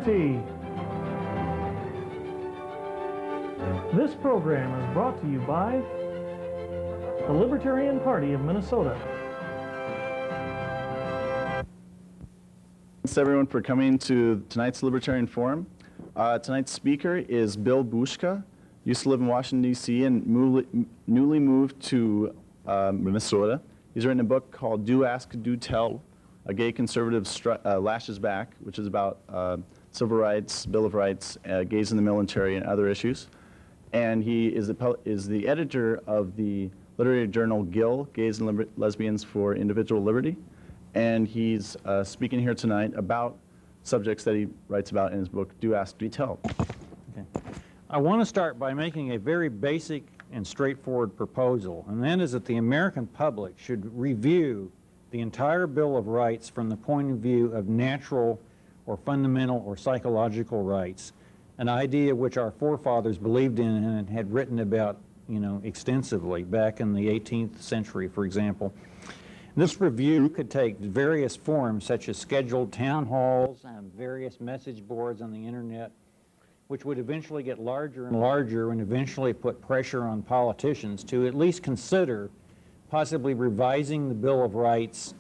Liberty. This program is brought to you by the Libertarian Party of Minnesota. Thanks everyone for coming to tonight's Libertarian Forum. Tonight's speaker is Bill Bushka. Used to live in Washington, D.C. and newly moved to Minnesota. He's written a book called DoAskDoTell, A Gay Conservative Lashes Back, which is about civil rights, Bill of Rights, gays in the military, and other issues. And he is the editor of the literary journal GIL, Gays and Lesbians for Individual Liberty. And he's speaking here tonight about subjects that he writes about in his book, DoAskDoTell. Okay. I want to start by making a very basic and straightforward proposal, and that is that the American public should review the entire Bill of Rights from the point of view of natural or fundamental or psychological rights, an idea which our forefathers believed in and had written about, extensively back in the 18th century, for example. This review could take various forms, such as scheduled town halls and various message boards on the internet, which would eventually get larger and larger and eventually put pressure on politicians to at least consider possibly revising the Bill of Rights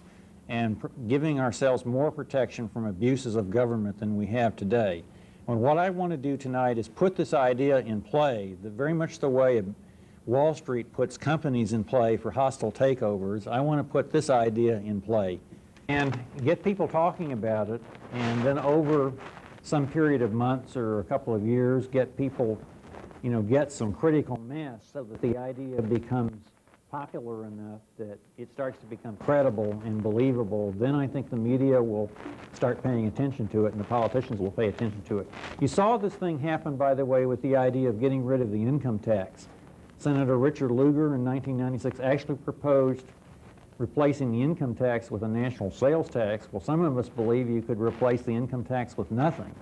and giving ourselves more protection from abuses of government than we have today. And what I want to do tonight is put this idea in play, very much the way Wall Street puts companies in play for hostile takeovers. I want to put this idea in play and get people talking about it, and then over some period of months or a couple of years, get people, get some critical mass so that the idea becomes popular enough that it starts to become credible and believable. Then I think the media will start paying attention to it and the politicians will pay attention to it. You saw this thing happen, by the way, with the idea of getting rid of the income tax. Senator Richard Lugar in 1996 actually proposed replacing the income tax with a national sales tax. Well, some of us believe you could replace the income tax with nothing,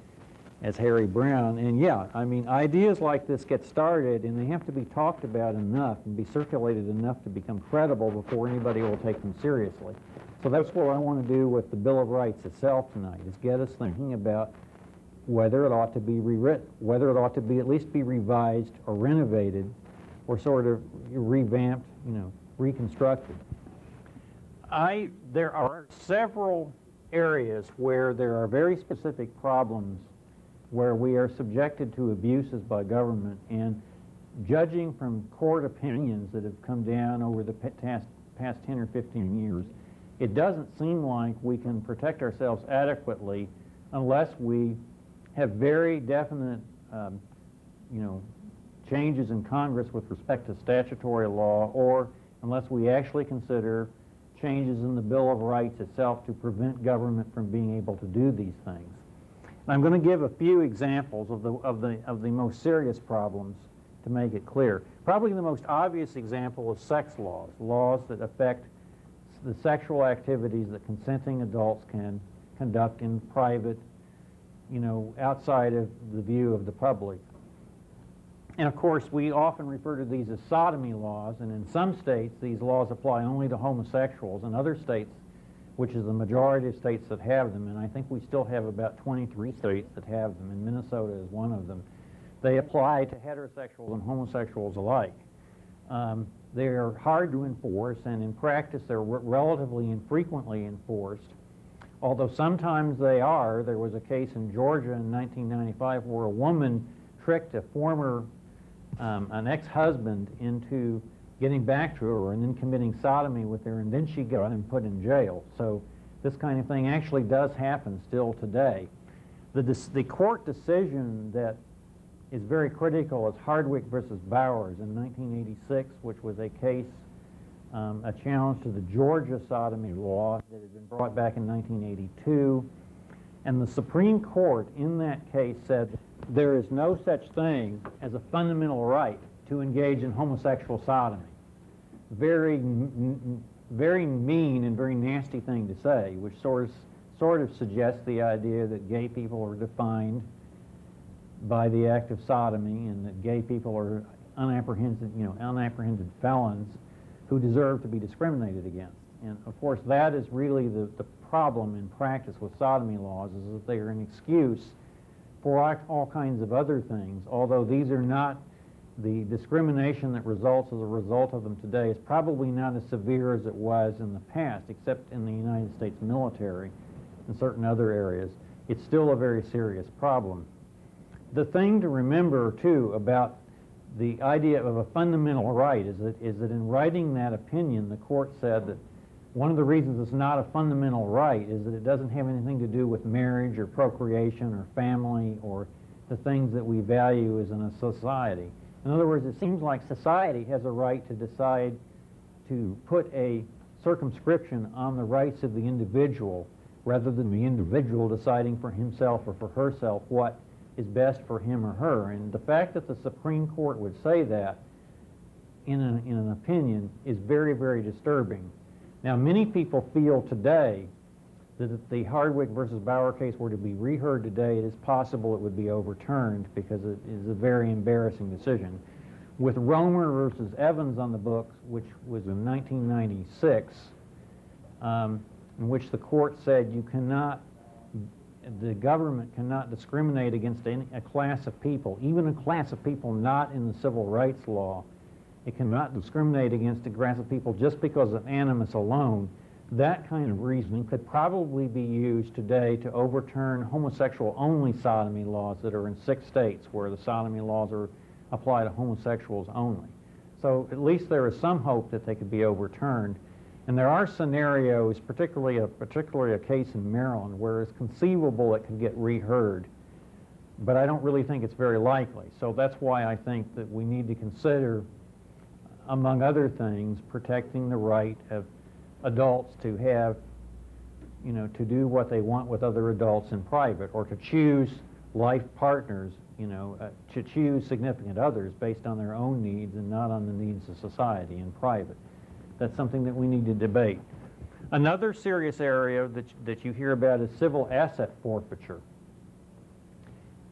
as Harry Brown. And yeah, ideas like this get started and they have to be talked about enough and be circulated enough to become credible before anybody will take them seriously. So that's what I want to do with the Bill of Rights itself tonight, is get us thinking about whether it ought to be rewritten, whether it ought to be at least be revised or renovated or sort of revamped, reconstructed. There are several areas where there are very specific problems where we are subjected to abuses by government, and judging from court opinions that have come down over the past 10 or 15 years, it doesn't seem like we can protect ourselves adequately unless we have very definite, changes in Congress with respect to statutory law, or unless we actually consider changes in the Bill of Rights itself to prevent government from being able to do these things. And I'm going to give a few examples of the most serious problems to make it clear. Probably the most obvious example is sex laws, laws that affect the sexual activities that consenting adults can conduct in private, outside of the view of the public. And of course, we often refer to these as sodomy laws, and in some states, these laws apply only to homosexuals. In other states, which is the majority of states that have them, and I think we still have about 23 states that have them, and Minnesota is one of them, they apply to heterosexuals and homosexuals alike. They're hard to enforce, and in practice, they're relatively infrequently enforced. Although sometimes they are. There was a case in Georgia in 1995 where a woman tricked a former an ex-husband into getting back to her and then committing sodomy with her, and then she got him put in jail. So this kind of thing actually does happen still today. The court decision that is very critical is Hardwick versus Bowers in 1986, which was a case, a challenge to the Georgia sodomy law that had been brought back in 1982. And the Supreme Court in that case said there is no such thing as a fundamental right to engage in homosexual sodomy. Very mean and very nasty thing to say, which sort of suggests the idea that gay people are defined by the act of sodomy, and that gay people are unapprehended felons who deserve to be discriminated against. And of course, that is really the problem in practice with sodomy laws, is that they are an excuse for all kinds of other things, although these are not, the discrimination that results as a result of them today is probably not as severe as it was in the past, except in the United States military and certain other areas. It's still a very serious problem. The thing to remember, too, about the idea of a fundamental right is that in writing that opinion, the court said that one of the reasons it's not a fundamental right is that it doesn't have anything to do with marriage or procreation or family or the things that we value as in a society. In other words, it seems like society has a right to decide to put a circumscription on the rights of the individual rather than the individual deciding for himself or for herself what is best for him or her. And the fact that the Supreme Court would say that in an opinion is very, very disturbing. Now, many people feel today that if the Hardwick versus Bauer case were to be reheard today, it is possible it would be overturned because it is a very embarrassing decision. With Romer versus Evans on the books, which was in 1996, in which the court said the government cannot discriminate against a class of people, even a class of people not in the civil rights law. It cannot discriminate against a class of people just because of animus alone. That kind of reasoning could probably be used today to overturn homosexual-only sodomy laws that are in 6 states where the sodomy laws apply to homosexuals only. So at least there is some hope that they could be overturned. And there are scenarios, particularly a case in Maryland, where it's conceivable it could get reheard. But I don't really think it's very likely. So that's why I think that we need to consider, among other things, protecting the right of adults to have, to do what they want with other adults in private, or to choose life partners, to choose significant others based on their own needs and not on the needs of society in private. That's something that we need to debate. Another serious area that you hear about is civil asset forfeiture.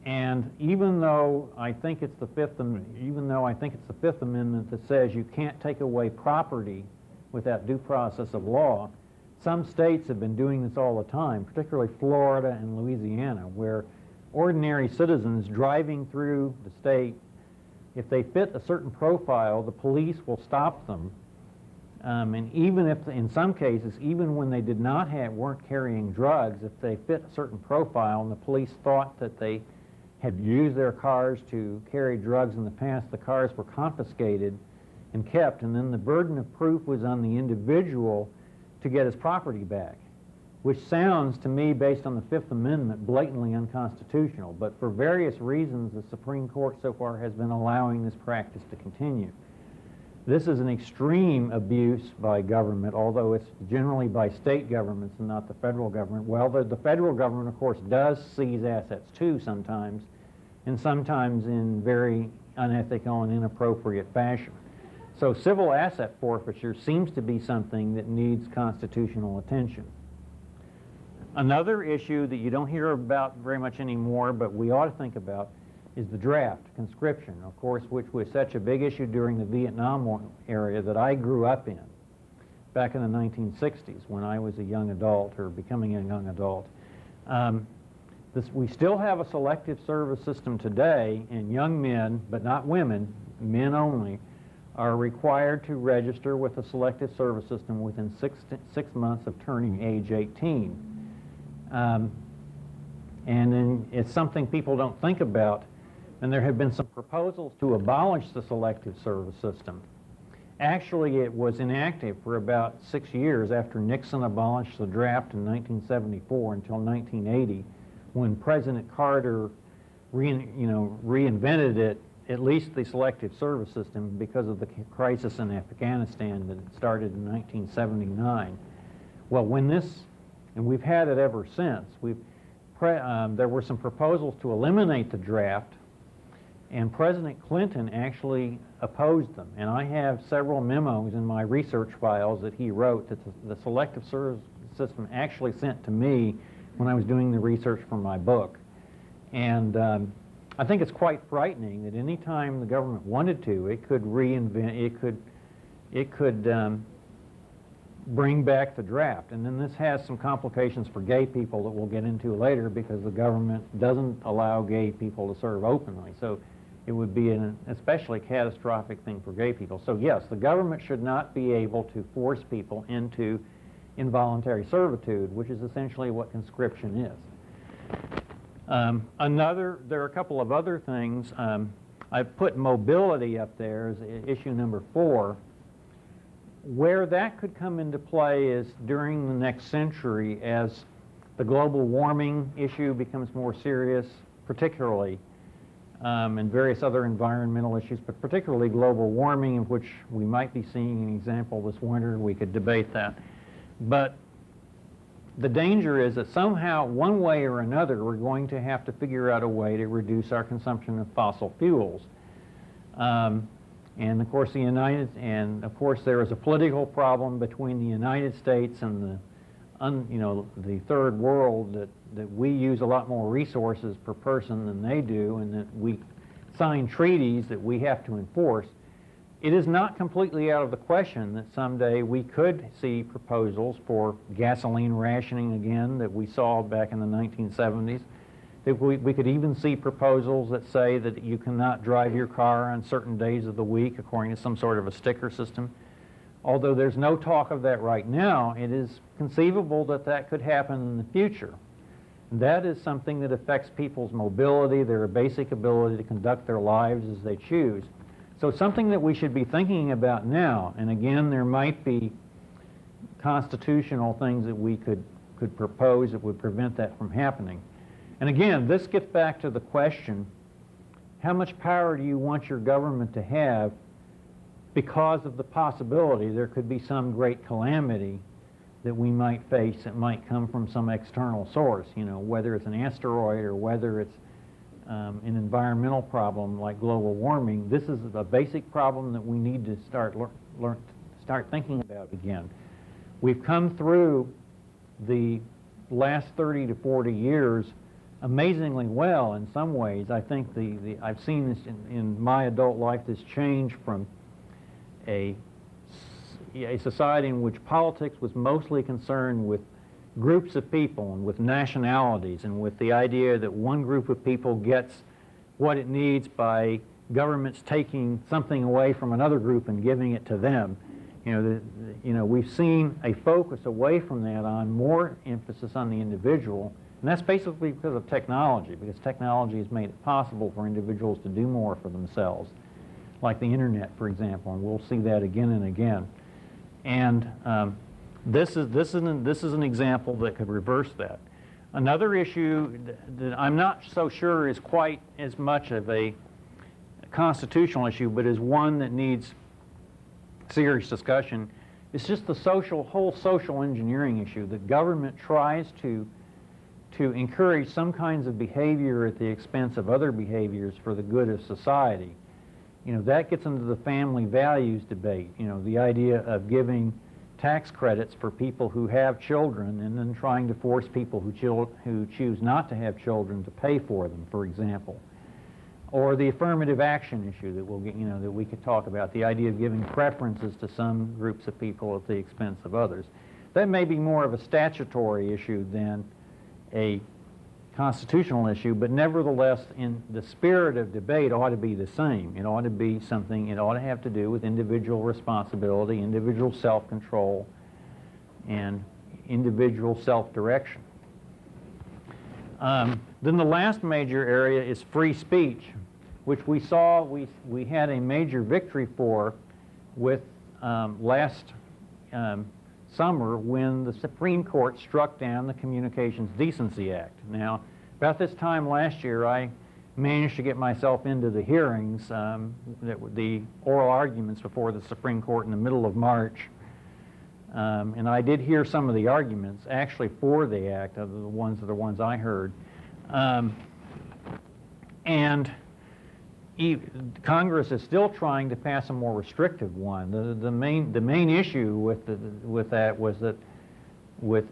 And even though I think it's the Fifth Amendment that says you can't take away property without due process of law, some states have been doing this all the time, particularly Florida and Louisiana, where ordinary citizens driving through the state, if they fit a certain profile, the police will stop them. And even if, in some cases, even when they weren't carrying drugs, if they fit a certain profile and the police thought that they had used their cars to carry drugs in the past, the cars were confiscated and kept, and then the burden of proof was on the individual to get his property back, which sounds to me, based on the Fifth Amendment, blatantly unconstitutional. But for various reasons, the Supreme Court so far has been allowing this practice to continue. This is an extreme abuse by government, although it's generally by state governments and not the federal government. Well, the federal government, of course, does seize assets too sometimes, and sometimes in very unethical and inappropriate fashion. So civil asset forfeiture seems to be something that needs constitutional attention. Another issue that you don't hear about very much anymore, but we ought to think about, is the draft, conscription, of course, which was such a big issue during the Vietnam War area that I grew up in back in the 1960s when I was a young adult or becoming a young adult. We still have a selective service system today, and young men, but not women, men only, are required to register with the selective service system within six months of turning age 18. And then it's something people don't think about. And there have been some proposals to abolish the selective service system. Actually, it was inactive for about 6 years after Nixon abolished the draft in 1974 until 1980, when President Carter reinvented it, at least the selective service system, because of the crisis in Afghanistan that started in 1979. Well, and we've had it ever since. There were some proposals to eliminate the draft, and President Clinton actually opposed them. And I have several memos in my research files that he wrote that the selective service system actually sent to me when I was doing the research for my book. And I think it's quite frightening that any time the government wanted to, it could reinvent, it could bring back the draft. And then this has some complications for gay people that we'll get into later, because the government doesn't allow gay people to serve openly. So it would be an especially catastrophic thing for gay people. So yes, the government should not be able to force people into involuntary servitude, which is essentially what conscription is. There are a couple of other things. I've put mobility up there as issue number 4. Where that could come into play is during the next century, as the global warming issue becomes more serious, particularly, and various other environmental issues, but particularly global warming, of which we might be seeing an example this winter. We could debate that. But the danger is that somehow, one way or another, we're going to have to figure out a way to reduce our consumption of fossil fuels. And of course, there is a political problem between the United States and the third world, that we use a lot more resources per person than they do, and that we sign treaties that we have to enforce. It is not completely out of the question that someday we could see proposals for gasoline rationing again that we saw back in the 1970s. That we could even see proposals that say that you cannot drive your car on certain days of the week according to some sort of a sticker system. Although there's no talk of that right now, it is conceivable that that could happen in the future. That is something that affects people's mobility, their basic ability to conduct their lives as they choose. So something that we should be thinking about now, and again, there might be constitutional things that we could propose that would prevent that from happening. And again, this gets back to the question, how much power do you want your government to have because of the possibility there could be some great calamity that we might face that might come from some external source, whether it's an asteroid or whether it's an environmental problem like global warming. This is a basic problem that we need to start thinking about again. We've come through the last 30 to 40 years amazingly well in some ways. I think I've seen this in my adult life, this change from a society in which politics was mostly concerned with groups of people and with nationalities and with the idea that one group of people gets what it needs by governments taking something away from another group and giving it to them. We've seen a focus away from that on more emphasis on the individual. And that's basically because of technology, because technology has made it possible for individuals to do more for themselves, like the internet, for example, and we'll see that again and again. And this is an example that could reverse that. Another issue that I'm not so sure is quite as much of a constitutional issue, but is one that needs serious discussion, is just the whole social engineering issue. The government tries to encourage some kinds of behavior at the expense of other behaviors for the good of society. That gets into the family values debate, the idea of giving tax credits for people who have children and then trying to force people who choose not to have children to pay for them, for example. Or the affirmative action issue that we'll get, that we could talk about, the idea of giving preferences to some groups of people at the expense of others. That may be more of a statutory issue than a constitutional issue, but nevertheless, in the spirit of debate, ought to be the same. It ought to be something, it ought to have to do with individual responsibility, individual self-control, and individual self-direction. Then the last major area is free speech, which we saw we had a major victory for with last summer when the Supreme Court struck down the Communications Decency Act. Now, about this time last year, I managed to get myself into the hearings, the oral arguments before the Supreme Court in the middle of March. And I did hear some of the arguments, actually, for the act, the ones I heard. And Congress is still trying to pass a more restrictive one. The main issue with that was that with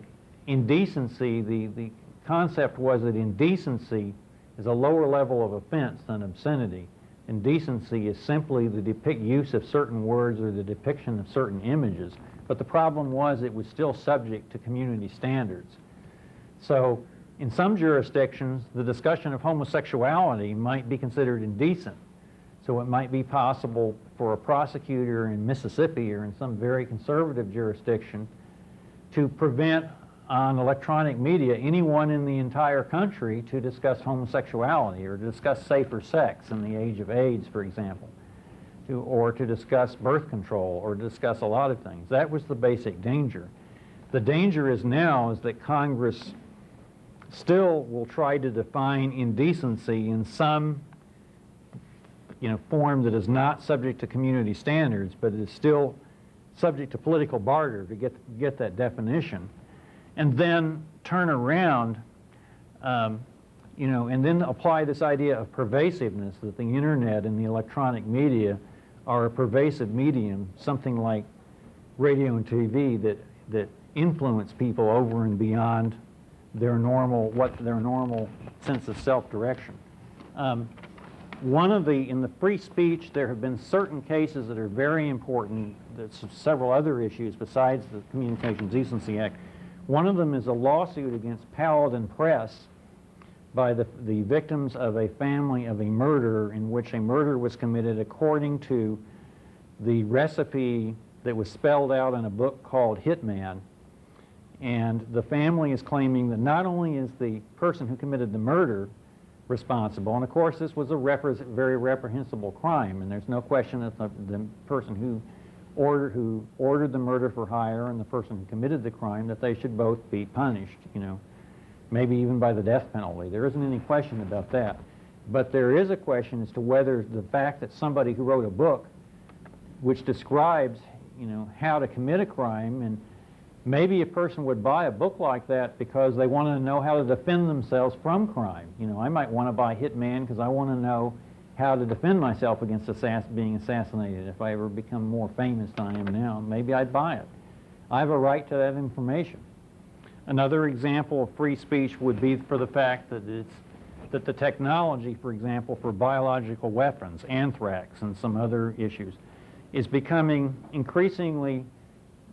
indecency, the concept was that indecency is a lower level of offense than obscenity. Indecency is simply the use of certain words or the depiction of certain images. but the problem was it was still subject to community standards. So in some jurisdictions, the discussion of homosexuality might be considered indecent. So it might be possible for a prosecutor in Mississippi or in some very conservative jurisdiction to prevent on electronic media anyone in the entire country to discuss homosexuality or to discuss safer sex in the age of AIDS, for example, or to discuss birth control or to discuss a lot of things. That was the basic danger. The danger is now is that Congress still will try to define indecency in some form that is not subject to community standards, but is still subject to political barter to get that definition, and then turn around, and then apply this idea of pervasiveness, that the internet and the electronic media are a pervasive medium, something like radio and TV that influence people over and beyond their normal sense of self-direction. In the free speech, there have been certain cases that are very important. There's several other issues besides the Communications Decency Act. One of them is a lawsuit against Paladin Press by the victims of a family of a murder in which a murder was committed according to the recipe that was spelled out in a book called Hitman. And the family is claiming that not only is the person who committed the murder responsible, and of course this was a very reprehensible crime, and there's no question that the person who ordered the murder for hire and the person who committed the crime, that they should both be punished, maybe even by the death penalty. There isn't any question about that. But there is a question as to whether the fact that somebody who wrote a book which describes, how to commit a crime, and maybe a person would buy a book like that because they want to know how to defend themselves from crime. I might want to buy Hitman because I want to know how to defend myself against being assassinated. If I ever become more famous than I am now, maybe I'd buy it. I have a right to that information. Another example of free speech would be for the fact that the technology, for example, for biological weapons, anthrax and some other issues, is becoming increasingly,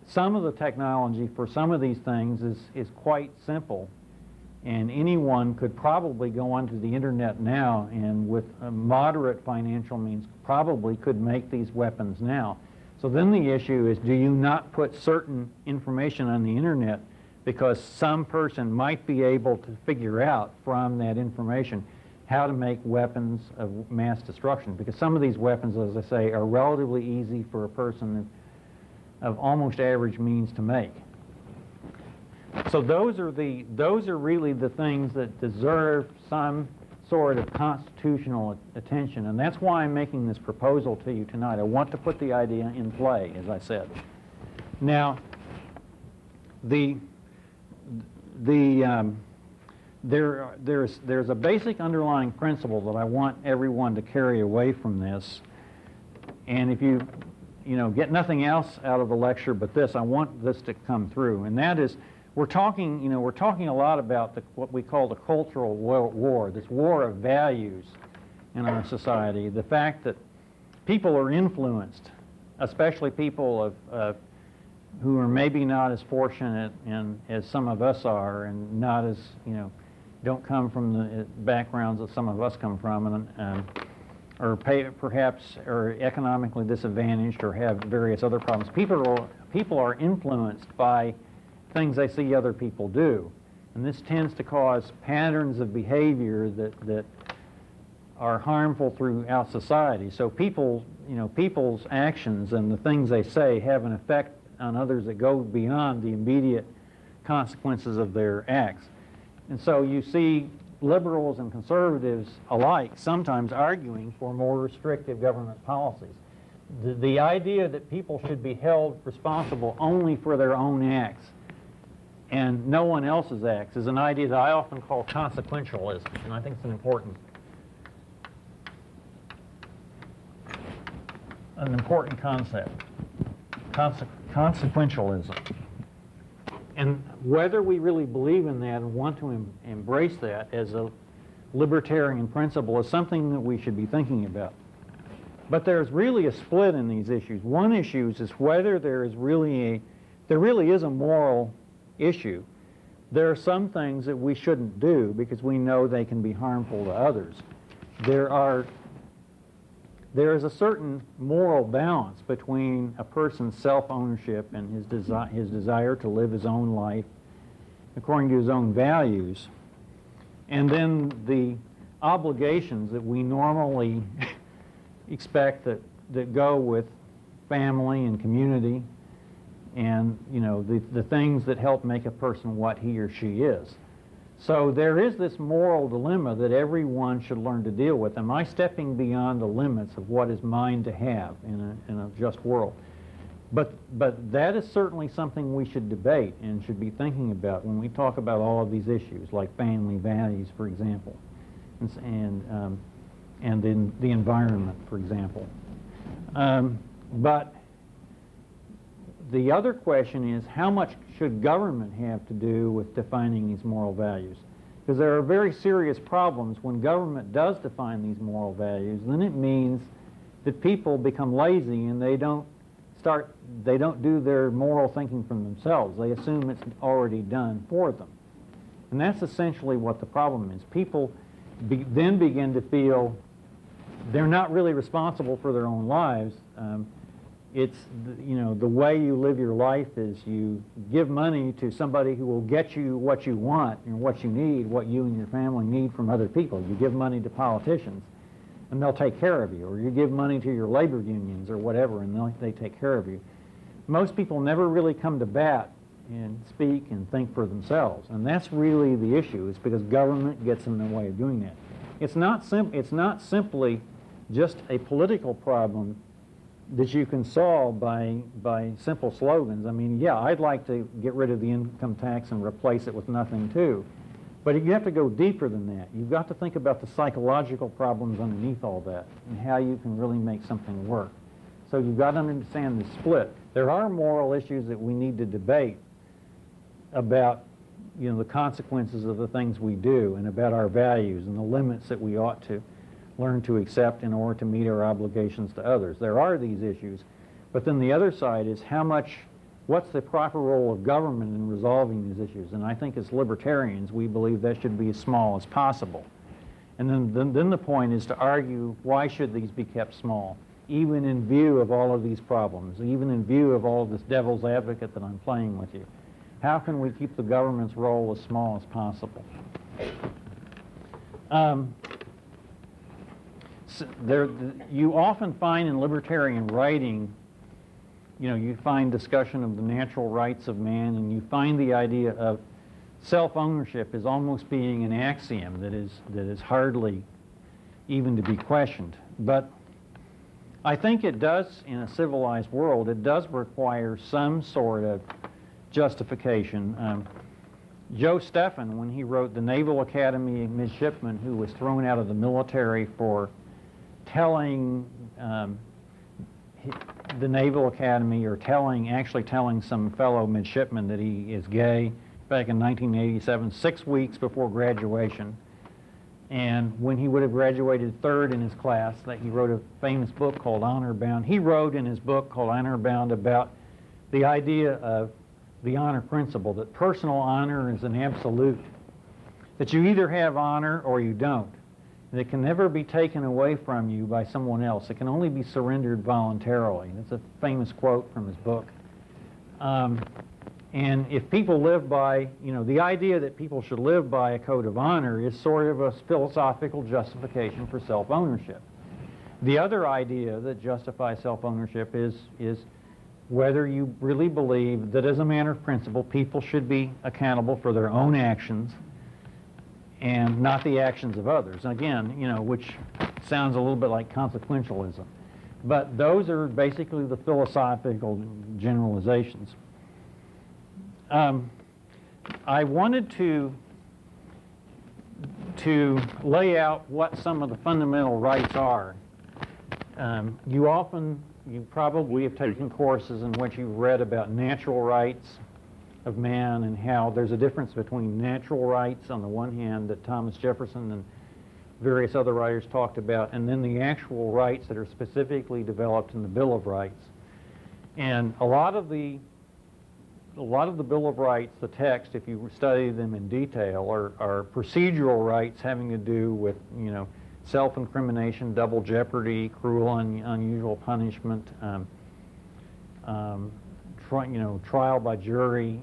some of the technology for some of these things is quite simple, and anyone could probably go onto the internet now and with a moderate financial means probably could make these weapons now. So then the issue is, do you not put certain information on the internet because some person might be able to figure out from that information how to make weapons of mass destruction? Because some of these weapons, as I say, are relatively easy for a person of almost average means to make. So those are really the things that deserve some sort of constitutional attention, and that's why I'm making this proposal to you tonight. I want to put the idea in play, as I said. Now, there's a basic underlying principle that I want everyone to carry away from this, and if you get nothing else out of the lecture but this, I want this to come through, and that is, we're talking a lot about what we call the cultural war, this war of values in our society, the fact that people are influenced, especially people who are maybe not as fortunate as some of us are, and not as, don't come from the backgrounds that some of us come from, or perhaps are economically disadvantaged or have various other problems. People are influenced by things they see other people do, and this tends to cause patterns of behavior that are harmful throughout society. So people's actions and the things they say have an effect on others that go beyond the immediate consequences of their acts. And so you see liberals and conservatives alike sometimes arguing for more restrictive government policies. The idea that people should be held responsible only for their own acts and no one else's acts is an idea that I often call consequentialism, and I think it's an important concept. Consequentialism. And whether we really believe in that and want to embrace that as a libertarian principle is something that we should be thinking about. But there's really a split in these issues. One issue is whether there is really there really is a moral issue. There are some things that we shouldn't do because we know they can be harmful to others. There is a certain moral balance between a person's self-ownership and his desire to live his own life according to his own values, and then the obligations that we normally expect that go with family and community, and the things that help make a person what he or she is. So there is this moral dilemma that everyone should learn to deal with. Am I stepping beyond the limits of what is mine to have in a just world? But that is certainly something we should debate and should be thinking about when we talk about all of these issues, like family values, for example, and in the environment, for example. But the other question is, how much should government have to do with defining these moral values? Because there are very serious problems when government does define these moral values. Then it means that people become lazy and they don't do their moral thinking from themselves. They assume it's already done for them. And that's essentially what the problem is. People then begin to feel they're not really responsible for their own lives. It's, the way you live your life is you give money to somebody who will get you what you want and what you need, what you and your family need from other people. You give money to politicians and they'll take care of you, or you give money to your labor unions or whatever and they take care of you. Most people never really come to bat and speak and think for themselves, and that's really the issue. It's because government gets in the way of doing that. It's not simply just a political problem that you can solve by simple slogans. I mean, yeah, I'd like to get rid of the income tax and replace it with nothing too. But you have to go deeper than that. You've got to think about the psychological problems underneath all that and how you can really make something work. So you've got to understand the split. There are moral issues that we need to debate about, the consequences of the things we do and about our values and the limits that we ought to learn to accept in order to meet our obligations to others. There are these issues, but then the other side is what's the proper role of government in resolving these issues? And I think as libertarians, we believe that should be as small as possible. And then the point is to argue, why should these be kept small, even in view of all of these problems, even in view of all of this devil's advocate that I'm playing with you? How can we keep the government's role as small as possible? You often find in libertarian writing, you find discussion of the natural rights of man, and you find the idea of self-ownership as almost being an axiom that is hardly even to be questioned. But I think it does, in a civilized world, it does require some sort of justification. Joe Stephan, when he wrote The Naval Academy Midshipman, who was thrown out of the military for telling the Naval Academy, or actually telling some fellow midshipman that he is gay back in 1987, 6 weeks before graduation. And when he would have graduated third in his class, that he wrote a famous book called Honor Bound. He wrote in his book called Honor Bound about the idea of the honor principle, that personal honor is an absolute, that you either have honor or you don't. And it can never be taken away from you by someone else. It can only be surrendered voluntarily. That's a famous quote from his book. And if people live by, the idea that people should live by a code of honor is sort of a philosophical justification for self-ownership. The other idea that justifies self-ownership is whether you really believe that as a matter of principle, people should be accountable for their own actions and not the actions of others. Again, which sounds a little bit like consequentialism. But those are basically the philosophical generalizations. I wanted to lay out what some of the fundamental rights are. You probably have taken courses in which you've read about natural rights of man and how there's a difference between natural rights on the one hand that Thomas Jefferson and various other writers talked about, and then the actual rights that are specifically developed in the Bill of Rights. And a lot of the a lot of the Bill of Rights, the text, if you study them in detail, are procedural rights having to do with, self-incrimination, double jeopardy, cruel and unusual punishment, trial by jury,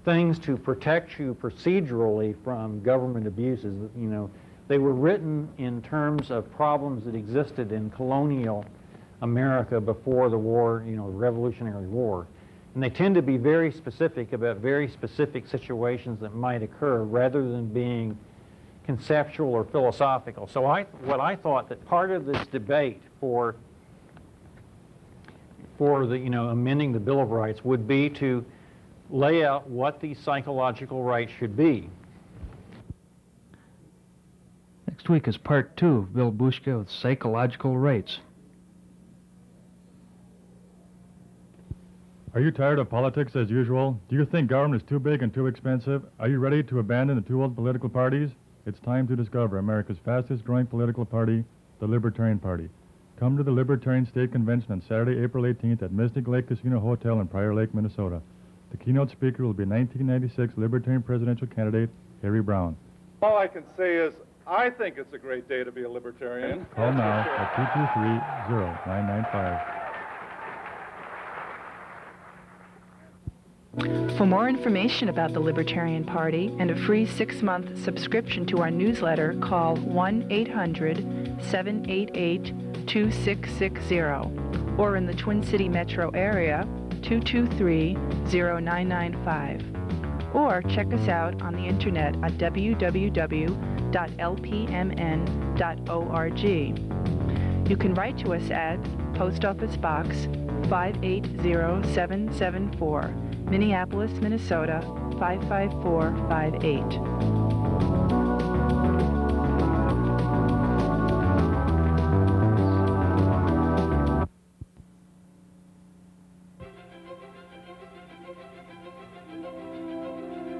things to protect you procedurally from government abuses. They were written in terms of problems that existed in colonial America before the war, the Revolutionary War. And they tend to be very specific about very specific situations that might occur rather than being conceptual or philosophical. So what I thought that part of this debate for the, amending the Bill of Rights would be to lay out what these psychological rights should be. Next week is part 2 of Bill Bushka with psychological rights. Are you tired of politics as usual? Do you think government is too big and too expensive? Are you ready to abandon the two old political parties? It's time to discover America's fastest growing political party, the Libertarian Party. Come to the Libertarian State Convention on Saturday, April 18th at Mystic Lake Casino Hotel in Prior Lake, Minnesota. The keynote speaker will be 1996 Libertarian presidential candidate Harry Brown. All I can say is I think it's a great day to be a libertarian. Call now at 223-0995. For more information about the Libertarian Party and a free 6-month subscription to our newsletter, call 1-800-788-2660 or in the Twin City metro area, 223-0995. Or check us out on the internet at www.lpmn.org. You can write to us at Post Office Box 580774, Minneapolis, Minnesota 55458.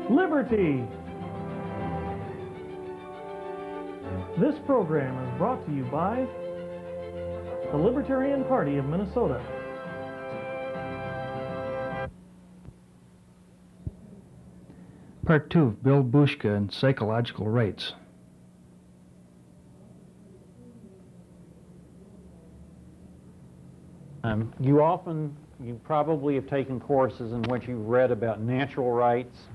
Liberty! This program is brought to you by the Libertarian Party of Minnesota. Part 2 of Bill Bushka and psychological rights. You probably have taken courses in which you've read about natural rights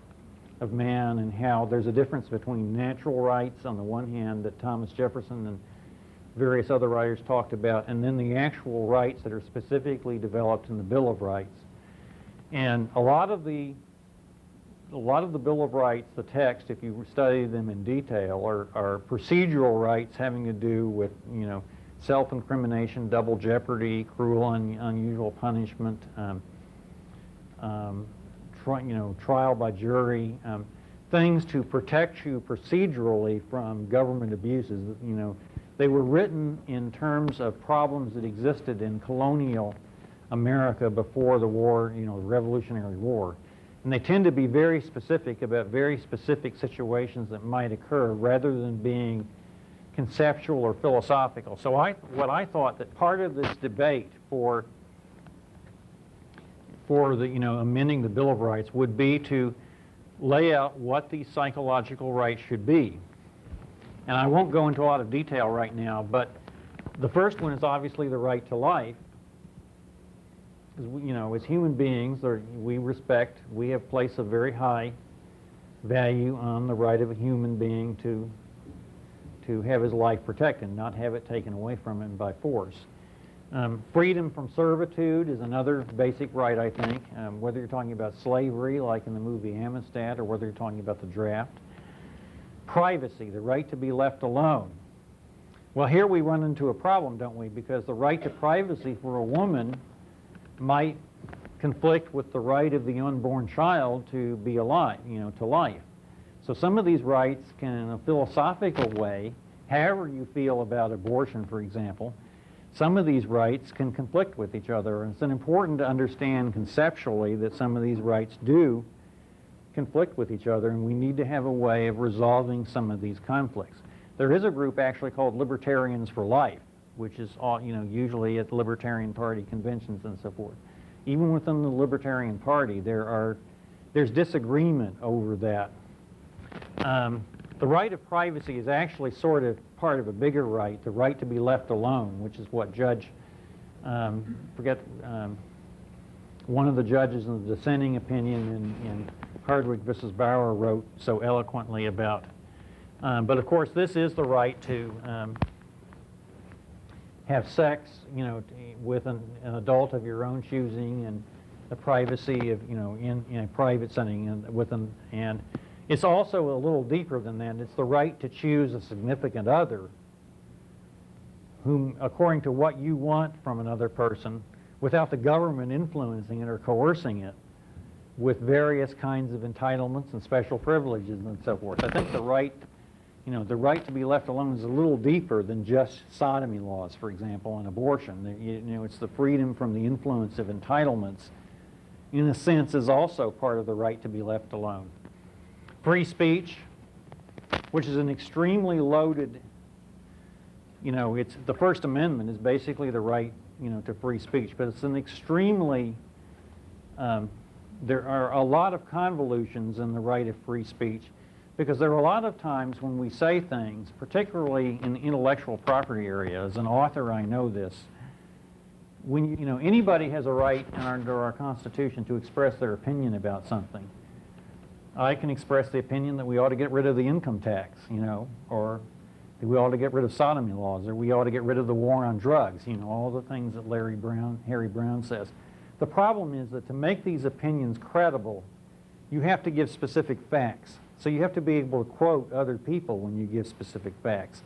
of man and how there's a difference between natural rights on the one hand that Thomas Jefferson and various other writers talked about, and then the actual rights that are specifically developed in the Bill of Rights. And a lot of the Bill of Rights, the text, if you study them in detail, are procedural rights having to do with, self-incrimination, double jeopardy, cruel and unusual punishment, trial by jury, things to protect you procedurally from government abuses. They were written in terms of problems that existed in colonial America before the war, the Revolutionary War. And they tend to be very specific about very specific situations that might occur rather than being conceptual or philosophical. So what I thought that part of this debate for the, amending the Bill of Rights would be to lay out what these psychological rights should be. And I won't go into a lot of detail right now, but the first one is obviously the right to life. As human beings, we have placed a very high value on the right of a human being to have his life protected, not have it taken away from him by force. Freedom from servitude is another basic right, I think, whether you're talking about slavery, like in the movie Amistad, or whether you're talking about the draft. Privacy, the right to be left alone. Well, here we run into a problem, don't we? Because the right to privacy for a woman might conflict with the right of the unborn child to be alive, to life. So some of these rights can, in a philosophical way, however you feel about abortion, for example, some of these rights can conflict with each other. And it's important to understand conceptually that some of these rights do conflict with each other, and we need to have a way of resolving some of these conflicts. There is a group actually called Libertarians for Life, which is usually at Libertarian Party conventions and so forth. Even within the Libertarian Party, there are there's disagreement over that. The right of privacy is actually sort of part of a bigger right, the right to be left alone, which is what Judge, one of the judges in the dissenting opinion in Hardwick versus Bauer wrote so eloquently about. But of course, this is the right to have sex, you know, with an adult of your own choosing, and the privacy of, you know, in a private setting, and it's also a little deeper than that. It's the right to choose a significant other whom, according to what you want from another person, without the government influencing it or coercing it, with various kinds of entitlements and special privileges and so forth. I think the right, you know, the right to be left alone is a little deeper than just sodomy laws, for example, and abortion. You know, it's the freedom from the influence of entitlements, in a sense, is also part of the right to be left alone. Free speech, which is an extremely loaded, you know, it's the First Amendment is basically the right, you know, to free speech, but it's an extremely, there are a lot of convolutions in the right of free speech, because there are a lot of times when we say things, particularly in the intellectual property area. As an author, I know this. When you know, anybody has a right under our Constitution to express their opinion about something. I can express the opinion that we ought to get rid of the income tax, you know, or that we ought to get rid of sodomy laws, or we ought to get rid of the war on drugs, you know, all the things that Harry Brown says. The problem is that to make these opinions credible, you have to give specific facts. So you have to be able to quote other people when you give specific facts.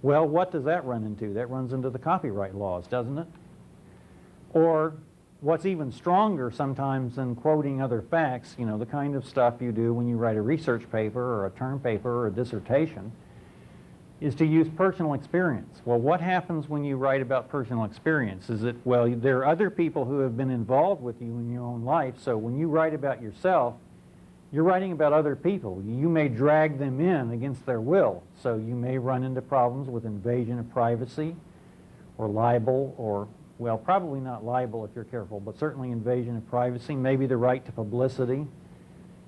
Well, what does that run into? That runs into the copyright laws, doesn't it? Or what's even stronger sometimes than quoting other facts, you know, the kind of stuff you do when you write a research paper or a term paper or a dissertation, is to use personal experience. Well, what happens when you write about personal experience? Is it, well, there are other people who have been involved with you in your own life, so when you write about yourself, you're writing about other people. You may drag them in against their will, so you may run into problems with invasion of privacy or libel, or, well, probably not libel if you're careful, but certainly invasion of privacy, maybe the right to publicity,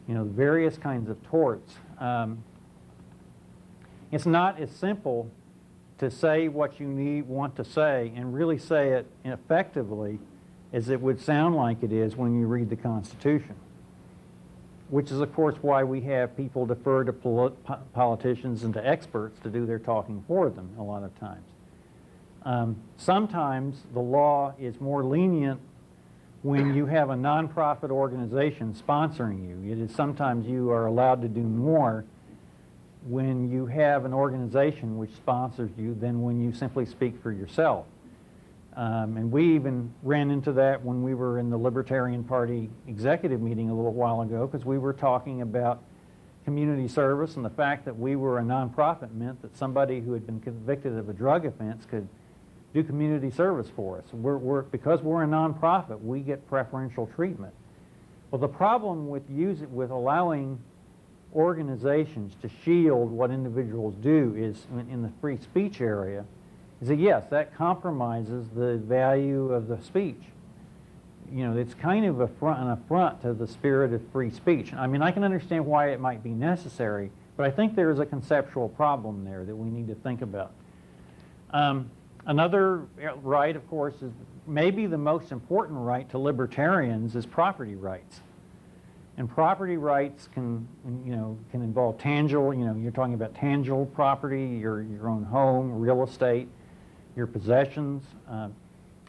you know, various kinds of torts. It's not as simple to say what you want to say and really say it effectively as it would sound like it is when you read the Constitution, which is, of course, why we have people defer to politicians and to experts to do their talking for them a lot of times. Sometimes the law is more lenient when you have a nonprofit organization sponsoring you. It is sometimes you are allowed to do more when you have an organization which sponsors you than when you simply speak for yourself. And we even ran into that when we were in the Libertarian Party executive meeting a little while ago, because we were talking about community service, and the fact that we were a nonprofit meant that somebody who had been convicted of a drug offense could do community service for us. Because we're a nonprofit, we get preferential treatment. Well, the problem with allowing organizations to shield what individuals do is, in the free speech area, is that yes, that compromises the value of the speech. You know, it's kind of an affront to the spirit of free speech. I mean, I can understand why it might be necessary, but I think there is a conceptual problem there that we need to think about. Another right, of course, is maybe the most important right to libertarians is property rights. And property rights can involve tangible, you know, you're talking about tangible property, your own home, real estate, your possessions,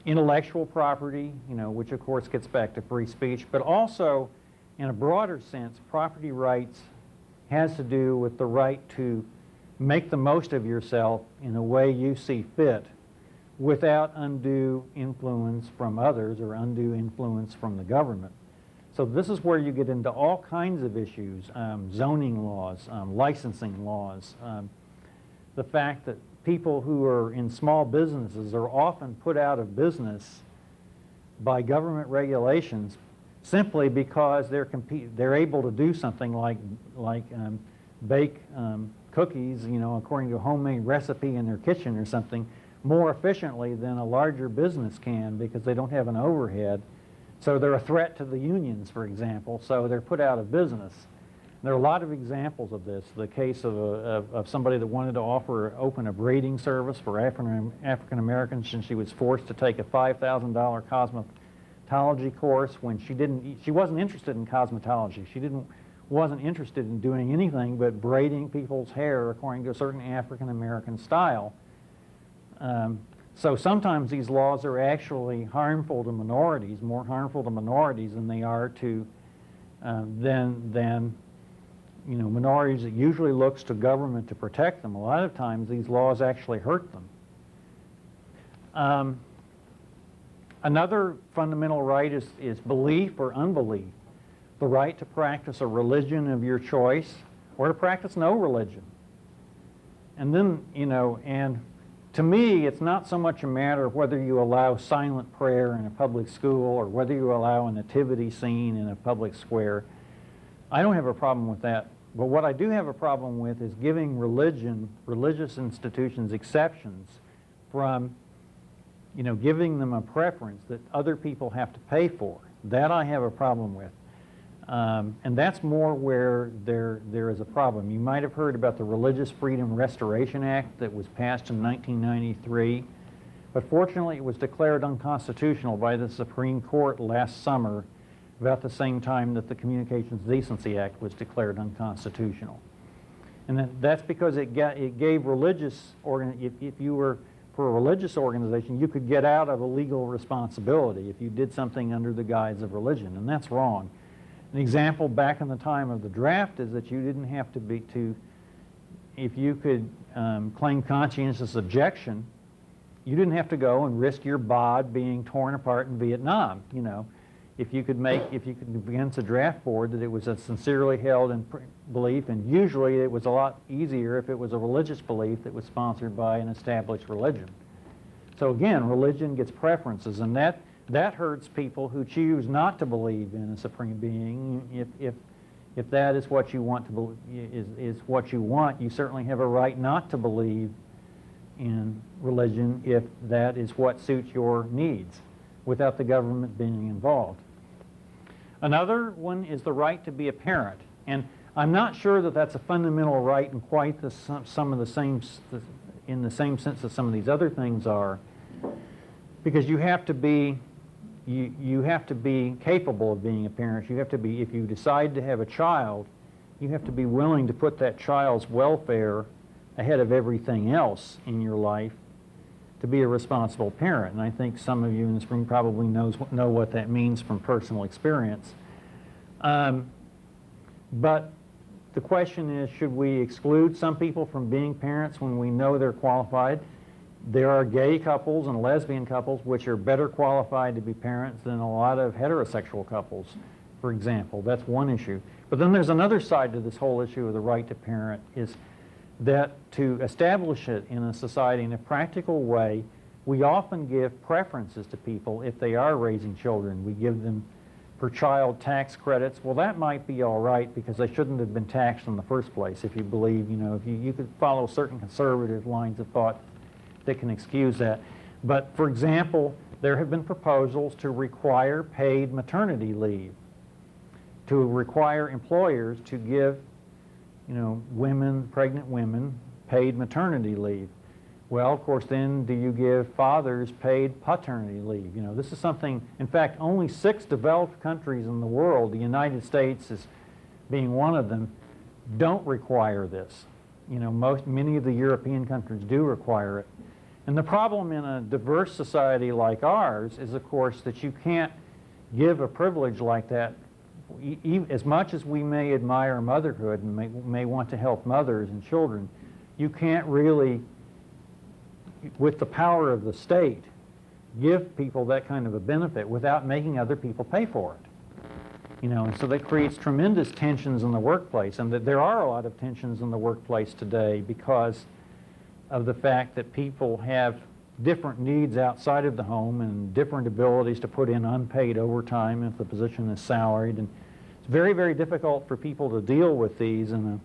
intellectual property, you know, which of course gets back to free speech, but also in a broader sense, property rights has to do with the right to make the most of yourself in a way you see fit without undue influence from others or undue influence from the government. So this is where you get into all kinds of issues, zoning laws, licensing laws, the fact that people who are in small businesses are often put out of business by government regulations simply because they're able to do something like bake cookies, you know, according to a homemade recipe in their kitchen or something, more efficiently than a larger business can, because they don't have an overhead So they're a threat to the unions, for example, so they're put out of business. There are a lot of examples of this. The case of somebody that wanted to open a braiding service for African Americans, and she was forced to take a $5,000 cosmetology course when she wasn't interested in cosmetology. She wasn't interested in doing anything but braiding people's hair according to a certain African American style. So sometimes these laws are actually harmful to minorities, more harmful to minorities than they are to minorities that usually looks to government to protect them. A lot of times these laws actually hurt them. Another fundamental right is belief or unbelief. The right to practice a religion of your choice or to practice no religion. And then, and to me, it's not so much a matter of whether you allow silent prayer in a public school or whether you allow a nativity scene in a public square. I don't have a problem with that. But what I do have a problem with is giving religious institutions exceptions from, giving them a preference that other people have to pay for. That I have a problem with. And that's more where there is a problem. You might have heard about the Religious Freedom Restoration Act that was passed in 1993. But fortunately, it was declared unconstitutional by the Supreme Court last summer, about the same time that the Communications Decency Act was declared unconstitutional. And that's because it gave if you were for a religious organization, you could get out of a legal responsibility if you did something under the guise of religion, and that's wrong. An example back in the time of the draft is that you didn't have if you could claim conscientious objection, you didn't have to go and risk your bod being torn apart in Vietnam, If you could convince a draft board that it was a sincerely held belief, and usually it was a lot easier if it was a religious belief that was sponsored by an established religion. So again, religion gets preferences, and that hurts people who choose not to believe in a supreme being. If that is what you want to believe, is what you want, you certainly have a right not to believe in religion if that is what suits your needs, without the government being involved. Another one is the right to be a parent, and I'm not sure that that's a fundamental right in quite in the same sense that some of these other things are, because you have to be capable of being a parent. You have to be, if you decide to have a child, you have to be willing to put that child's welfare ahead of everything else in your life to be a responsible parent. And I think some of you in this room probably know what that means from personal experience. But the question is, should we exclude some people from being parents when we know they're qualified? There are gay couples and lesbian couples which are better qualified to be parents than a lot of heterosexual couples, for example. That's one issue. But then there's another side to this whole issue of the right to parent, is that to establish it in a society in a practical way, we often give preferences to people if they are raising children. We give them per child tax credits. Well, that might be all right because they shouldn't have been taxed in the first place, if you believe, if you could follow certain conservative lines of thought that can excuse that. But for example, there have been proposals to require paid maternity leave, to require employers to give pregnant women, paid maternity leave. Well, of course, then do you give fathers paid paternity leave? This is something, in fact, only 6 developed countries in the world, the United States is being one of them, don't require this. Many of the European countries do require it. And the problem in a diverse society like ours is, of course, that you can't give a privilege like that. As much as we may admire motherhood and may want to help mothers and children, you can't really, with the power of the state, give people that kind of a benefit without making other people pay for it. And so that creates tremendous tensions in the workplace, and that there are a lot of tensions in the workplace today because of the fact that people have different needs outside of the home and different abilities to put in unpaid overtime if the position is salaried. And it's very, very difficult for people to deal with these in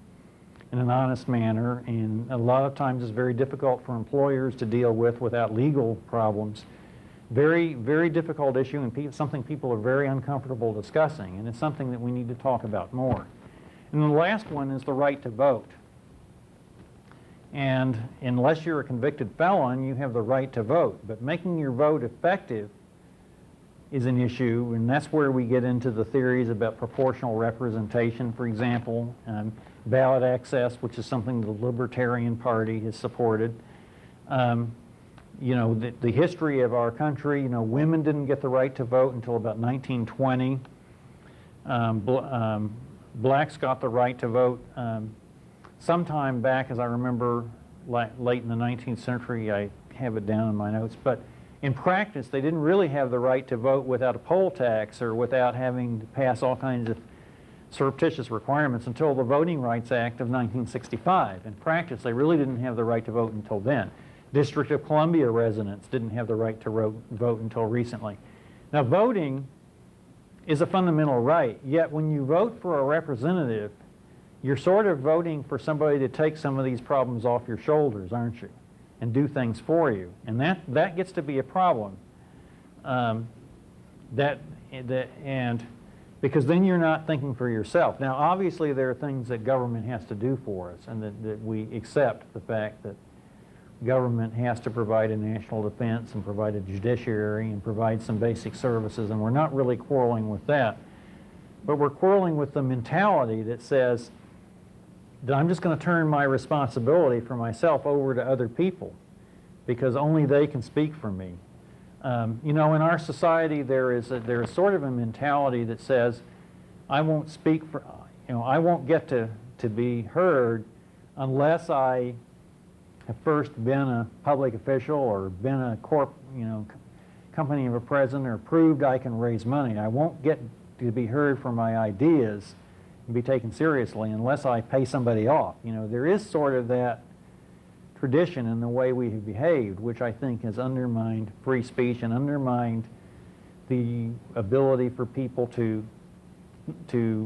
an honest manner, and a lot of times it's very difficult for employers to deal with without legal problems. Very, very difficult issue, and something people are very uncomfortable discussing, and it's something that we need to talk about more. And the last one is the right to vote. And unless you're a convicted felon, you have the right to vote. But making your vote effective is an issue, and that's where we get into the theories about proportional representation, for example, ballot access, which is something the Libertarian Party has supported. You know, the history of our country, you know, women didn't get the right to vote until about 1920. Blacks got the right to vote sometime back, as I remember, late in the 19th century. I have it down in my notes. But in practice, they didn't really have the right to vote without a poll tax or without having to pass all kinds of surreptitious requirements until the Voting Rights Act of 1965. In practice, they really didn't have the right to vote until then. District of Columbia residents didn't have the right to vote until recently. Now, voting is a fundamental right, yet when you vote for a representative, you're sort of voting for somebody to take some of these problems off your shoulders, aren't you? And do things for you. And that gets to be a problem. Because then you're not thinking for yourself. Now, obviously, there are things that government has to do for us, and that we accept the fact that government has to provide a national defense and provide a judiciary and provide some basic services, and we're not really quarreling with that. But we're quarreling with the mentality that says that I'm just going to turn my responsibility for myself over to other people because only they can speak for me. You know, in our society, there is sort of a mentality that says, I won't speak for, you know, I won't get to be heard unless I have first been a public official or been a company of a president or proved I can raise money. I won't get to be heard for my ideas and be taken seriously unless I pay somebody off. You know, there is sort of that tradition in the way we have behaved, which I think has undermined free speech and undermined the ability for people to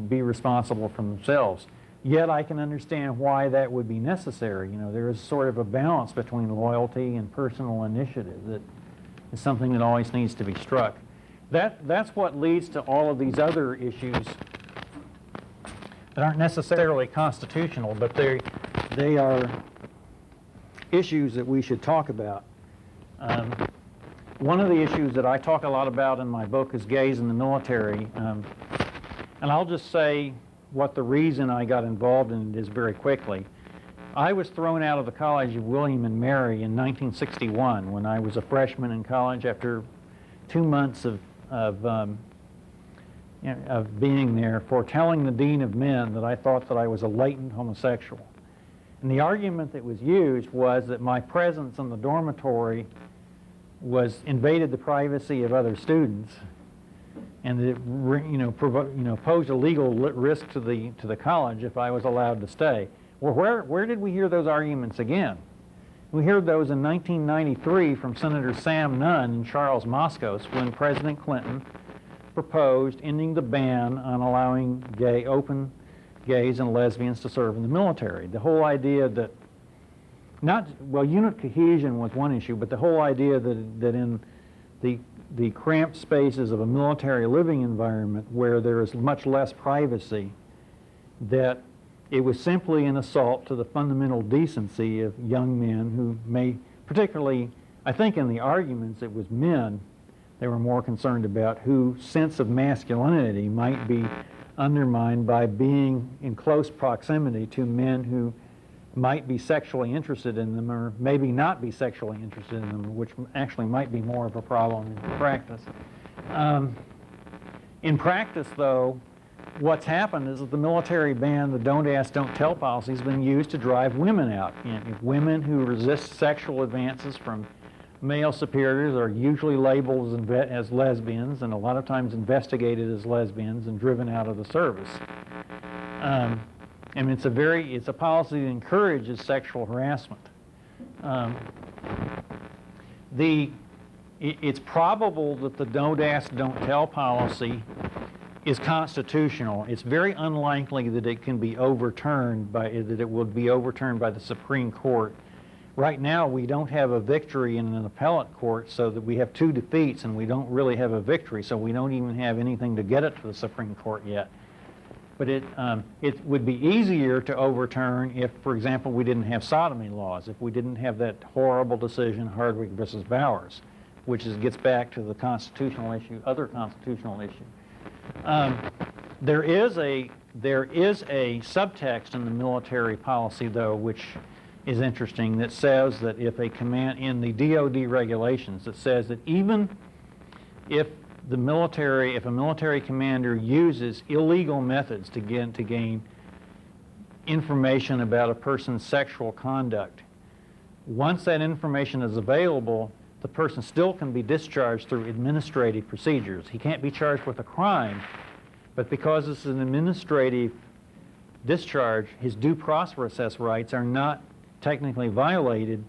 be responsible for themselves. Yet I can understand why that would be necessary. You know, there is sort of a balance between loyalty and personal initiative that is something that always needs to be struck. That's what leads to all of these other issues that aren't necessarily constitutional, but they are issues that we should talk about. One of the issues that I talk a lot about in my book is gays in the military. And I'll just say what the reason I got involved in it is very quickly. I was thrown out of the College of William and Mary in 1961 when I was a freshman in college after 2 months of being there for telling the dean of men that I thought that I was a latent homosexual. And the argument that was used was that my presence in the dormitory invaded the privacy of other students, and that it posed a legal risk to the college if I was allowed to stay. Well, where did we hear those arguments again? We heard those in 1993 from Senator Sam Nunn and Charles Moscos when President Clinton proposed ending the ban on allowing open gays and lesbians to serve in the military. The whole idea that unit cohesion was one issue, but the whole idea that in the cramped spaces of a military living environment where there is much less privacy, that it was simply an assault to the fundamental decency of young men who may, particularly, I think in the arguments it was men they were more concerned about, whose sense of masculinity might be undermined by being in close proximity to men who might be sexually interested in them or maybe not be sexually interested in them, which actually might be more of a problem in practice. In practice, though, what's happened is that the military ban, the Don't Ask, Don't Tell policy, has been used to drive women out. And women who resist sexual advances from male superiors are usually labeled as lesbians and a lot of times investigated as lesbians and driven out of the service. And it's a policy that encourages sexual harassment. It's probable that the Don't Ask, Don't Tell policy is constitutional. It's very unlikely that it can be overturned that it will be overturned by the Supreme Court, right now we don't have a victory in an appellate court, so that we have 2 defeats and we don't really have a victory, so we don't even have anything to get it to the Supreme Court yet. But it would be easier to overturn if, for example, we didn't have sodomy laws, if we didn't have that horrible decision, Hardwick versus Bowers, which gets back to the constitutional issue, other constitutional issue. There is a subtext in the military policy, though, which is interesting, that says that if a command, in the DoD regulations, that says that even if a military commander uses illegal methods to gain information about a person's sexual conduct, once that information is available, the person still can be discharged through administrative procedures. He can't be charged with a crime, but because this is an administrative discharge, his due process rights are not technically violated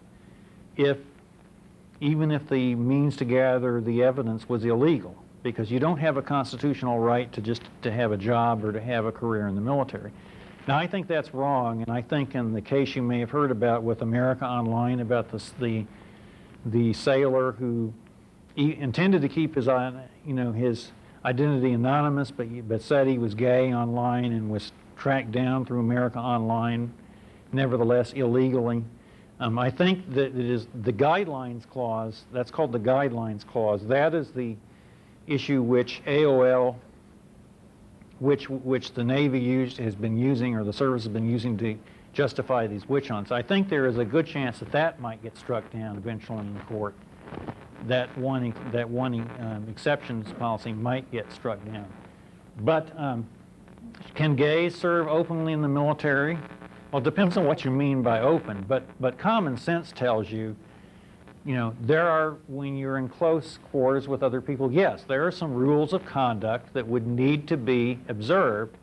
even if the means to gather the evidence was illegal, because you don't have a constitutional right to have a job or to have a career in the military. Now, I think that's wrong, and I think in the case you may have heard about with America Online about the sailor who intended to keep his identity anonymous, but said he was gay online and was tracked down through America Online, nevertheless illegally. I think that it is the guidelines clause, that's called the guidelines clause. That is the issue which AOL, which the Navy has been using, or the service has been using to justify these witch hunts. I think there is a good chance that might get struck down eventually in court. That one exceptions policy might get struck down. But can gays serve openly in the military? Well, it depends on what you mean by open, but common sense tells you, there are, when you're in close quarters with other people, yes, there are some rules of conduct that would need to be observed,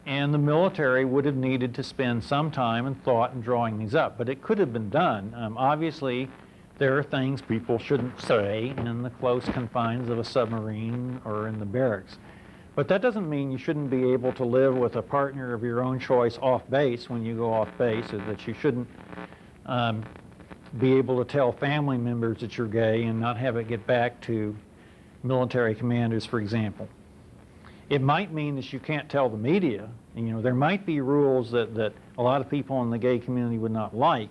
and the military would have needed to spend some time and thought in drawing these up, but it could have been done. Obviously, there are things people shouldn't say in the close confines of a submarine or in the barracks. But that doesn't mean you shouldn't be able to live with a partner of your own choice off base when you go off base, or that you shouldn't be able to tell family members that you're gay and not have it get back to military commanders, for example. It might mean that you can't tell the media. There might be rules that a lot of people in the gay community would not like.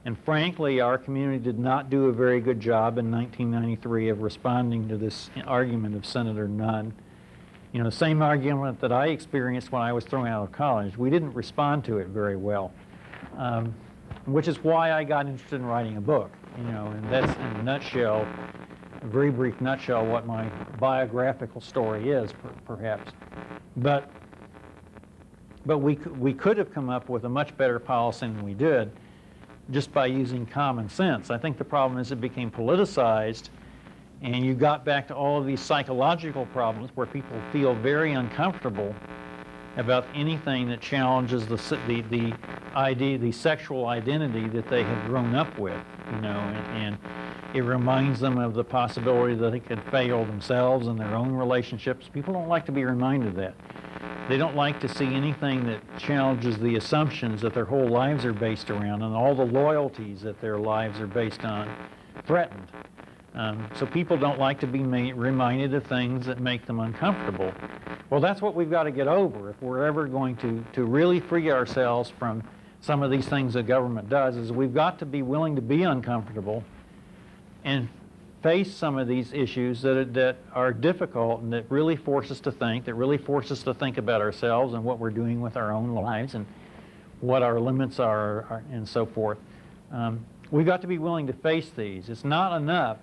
And frankly, our community did not do a very good job in 1993 of responding to this argument of Senator Nunn. The same argument that I experienced when I was thrown out of college. We didn't respond to it very well, which is why I got interested in writing a book. And that's in a nutshell, a very brief nutshell, what my biographical story is, perhaps. But we could have come up with a much better policy than we did, just by using common sense. I think the problem is it became politicized, and you got back to all of these psychological problems where people feel very uncomfortable about anything that challenges the sexual identity that they have grown up with, and it reminds them of the possibility that they could fail themselves in their own relationships. People don't like to be reminded of that. They don't like to see anything that challenges the assumptions that their whole lives are based around and all the loyalties that their lives are based on threatened. So people don't like to be reminded of things that make them uncomfortable. Well, that's what we've got to get over if we're ever going to really free ourselves from some of these things that government does, is we've got to be willing to be uncomfortable and face some of these issues that are difficult and that really force us to think, about ourselves and what we're doing with our own lives and what our limits are and so forth. We've got to be willing to face these. It's not enough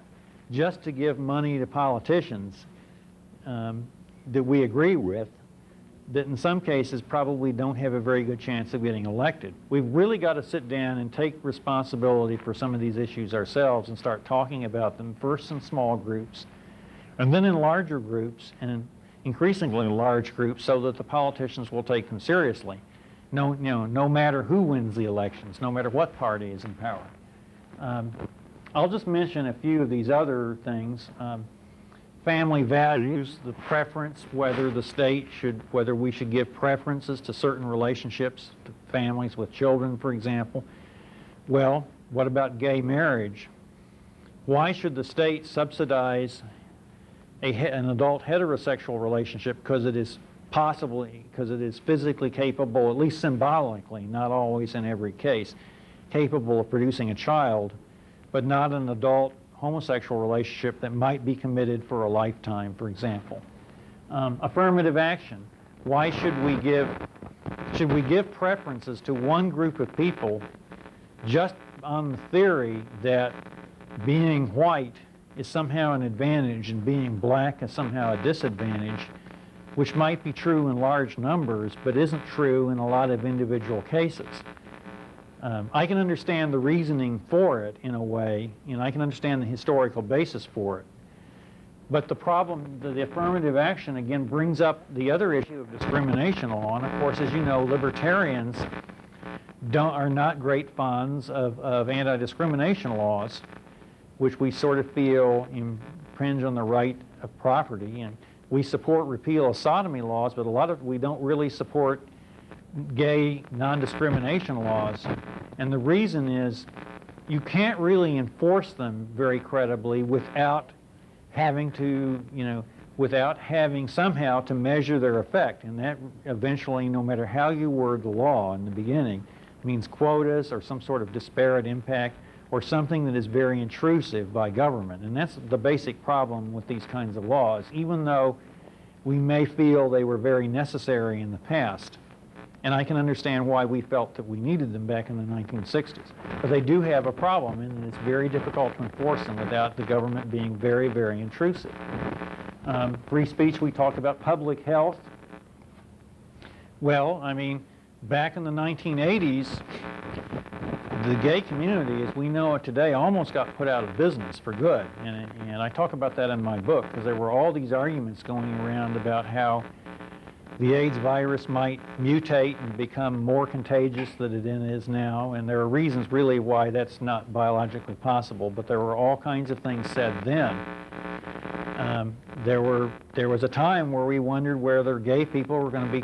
just to give money to politicians that we agree with, that in some cases probably don't have a very good chance of getting elected. We've really got to sit down and take responsibility for some of these issues ourselves and start talking about them first in small groups and then in larger groups and in increasingly large groups, so that the politicians will take them seriously. No matter who wins the elections, no matter what party is in power. I'll just mention a few of these other things. Family values, the preference, whether we should give preferences to certain relationships, to families with children, for example. Well, what about gay marriage? Why should the state subsidize an adult heterosexual relationship because it is physically capable, at least symbolically, not always in every case, capable of producing a child, but not an adult homosexual relationship that might be committed for a lifetime, for example? Affirmative action. Why should we give preferences to one group of people just on the theory that being white is somehow an advantage and being black is somehow a disadvantage, which might be true in large numbers, but isn't true in a lot of individual cases? I can understand the reasoning for it in a way, and I can understand the historical basis for it. But the problem, the affirmative action, again, brings up the other issue of discrimination law. And of course, as you know, libertarians are not great fans of anti-discrimination laws, which we sort of feel infringe on the right of property. And we support repeal of sodomy laws, but we don't really support gay non-discrimination laws. And the reason is you can't really enforce them very credibly without having somehow to measure their effect. And that eventually, no matter how you word the law in the beginning, means quotas or some sort of disparate impact or something that is very intrusive by government. And that's the basic problem with these kinds of laws, even though we may feel they were very necessary in the past. And I can understand why we felt that we needed them back in the 1960s. But they do have a problem, and it's very difficult to enforce them without the government being very, very intrusive. Free speech, we talked about public health. Well, I mean, back in the 1980s, the gay community, as we know it today, almost got put out of business for good. And I talk about that in my book, because there were all these arguments going around about how the AIDS virus might mutate and become more contagious than it is now, and there are reasons really why that's not biologically possible, but there were all kinds of things said then. There was a time where we wondered whether gay people were going to be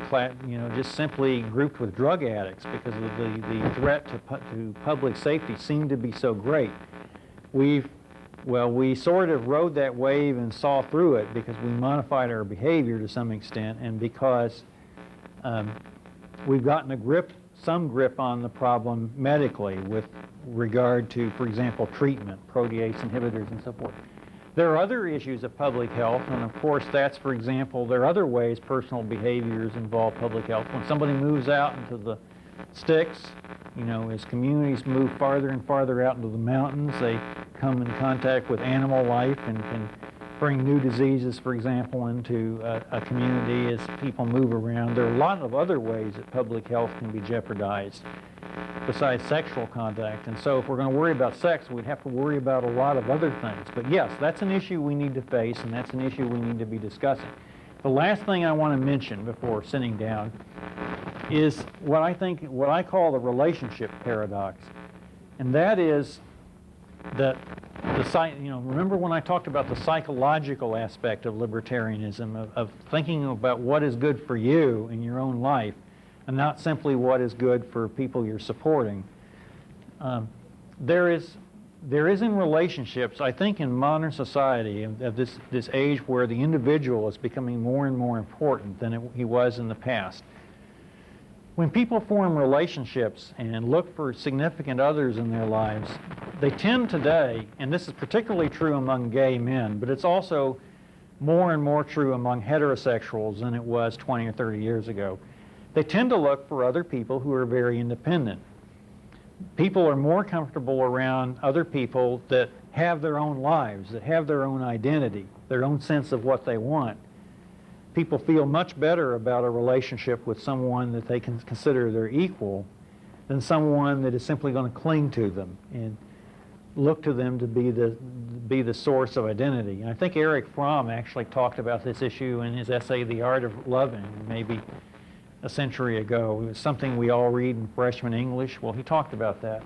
just simply grouped with drug addicts because of the threat to public safety seemed to be so great. We sort of rode that wave and saw through it because we modified our behavior to some extent, and because we've gotten some grip on the problem medically with regard to, for example, treatment, protease inhibitors and so forth. There are other issues of public health, and of course that's, for example, there are other ways personal behaviors involve public health. When somebody moves out into the sticks, as communities move farther and farther out into the mountains, they come in contact with animal life and can bring new diseases, for example, into a community as people move around. There are a lot of other ways that public health can be jeopardized besides sexual contact. And so if we're going to worry about sex, we'd have to worry about a lot of other things. But yes, that's an issue we need to face, and that's an issue we need to be discussing. The last thing I want to mention before sitting down is what I call the relationship paradox. And that is that remember when I talked about the psychological aspect of libertarianism, of thinking about what is good for you in your own life, and not simply what is good for people you're supporting. There is in relationships, I think in modern society, of this age where the individual is becoming more and more important than he was in the past. When people form relationships and look for significant others in their lives, they tend today, and this is particularly true among gay men, but it's also more and more true among heterosexuals than it was 20 or 30 years ago. They tend to look for other people who are very independent. People are more comfortable around other people that have their own lives, that have their own identity, their own sense of what they want. People feel much better about a relationship with someone that they can consider their equal than someone that is simply going to cling to them and look to them to be the source of identity. And I think Erich Fromm actually talked about this issue in his essay, The Art of Loving, maybe a century ago. It was something we all read in freshman English. Well, he talked about that.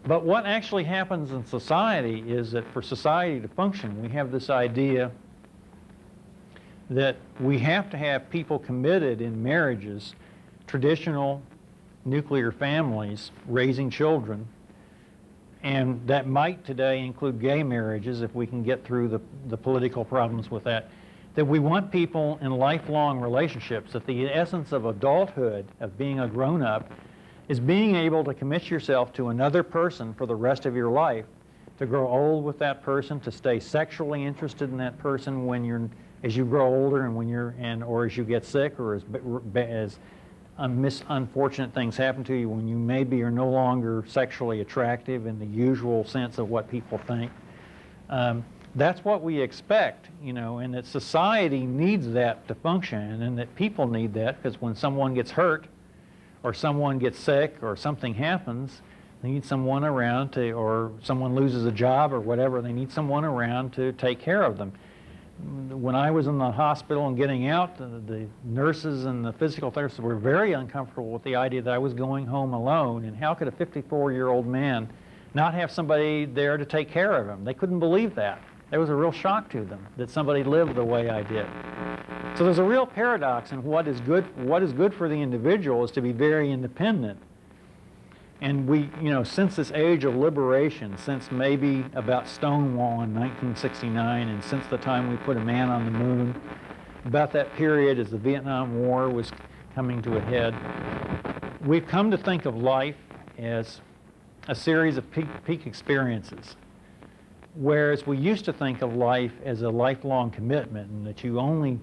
But what actually happens in society is that for society to function, we have this idea that we have to have people committed in marriages, traditional nuclear families, raising children, and that might today include gay marriages if we can get through the political problems with that, that we want people in lifelong relationships, that the essence of adulthood, of being a grown-up, is being able to commit yourself to another person for the rest of your life, to grow old with that person, to stay sexually interested in that person when you're, as you grow older and when you're, or as you get sick, or as unfortunate things happen to you when you maybe are no longer sexually attractive in the usual sense of what people think. That's what we expect, you know, and that society needs that to function, and that people need that, because when someone gets hurt or someone gets sick or something happens, they need someone around to, or someone loses a job or whatever, they need someone around to take care of them. When I was in the hospital and getting out, the nurses and the physical therapists were very uncomfortable with the idea that I was going home alone, and how could a 54-year-old man not have somebody there to take care of him? They couldn't believe that. It was a real shock to them that somebody lived the way I did. So there's a real paradox in what is good for the individual is to be very independent. And we, you know, since this age of liberation, since maybe about Stonewall in 1969, and since the time we put a man on the moon, about that period as the Vietnam War was coming to a head, we've come to think of life as a series of peak experiences. Whereas we used to think of life as a lifelong commitment, and that you only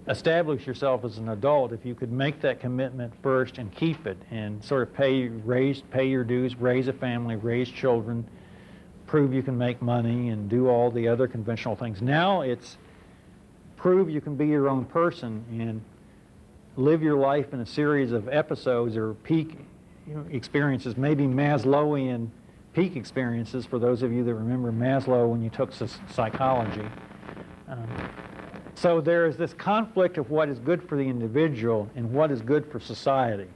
establish yourself as an adult if you could make that commitment first and keep it, and sort of pay your dues, raise a family, raise children, prove you can make money, and do all the other conventional things. Now it's prove you can be your own person and live your life in a series of episodes or peak experiences, maybe Maslowian peak experiences, for those of you that remember Maslow when you took psychology. So there is this conflict of what is good for the individual and what is good for society.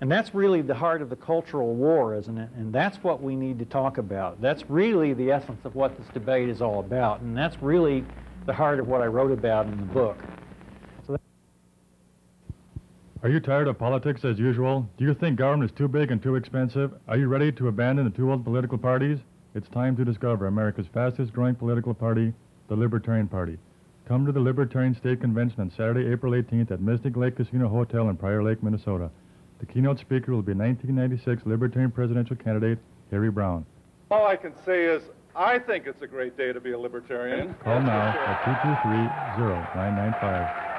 And that's really the heart of the cultural war, isn't it? And that's what we need to talk about. That's really the essence of what this debate is all about. And that's really the heart of what I wrote about in the book. Are you tired of politics as usual? Do you think government is too big and too expensive? Are you ready to abandon the two old political parties? It's time to discover America's fastest growing political party, the Libertarian Party. Come to the Libertarian State Convention on Saturday, April 18th at Mystic Lake Casino Hotel in Prior Lake, Minnesota. The keynote speaker will be 1996 Libertarian presidential candidate Harry Brown. All I can say is, I think it's a great day to be a libertarian. Call now at 223-0995.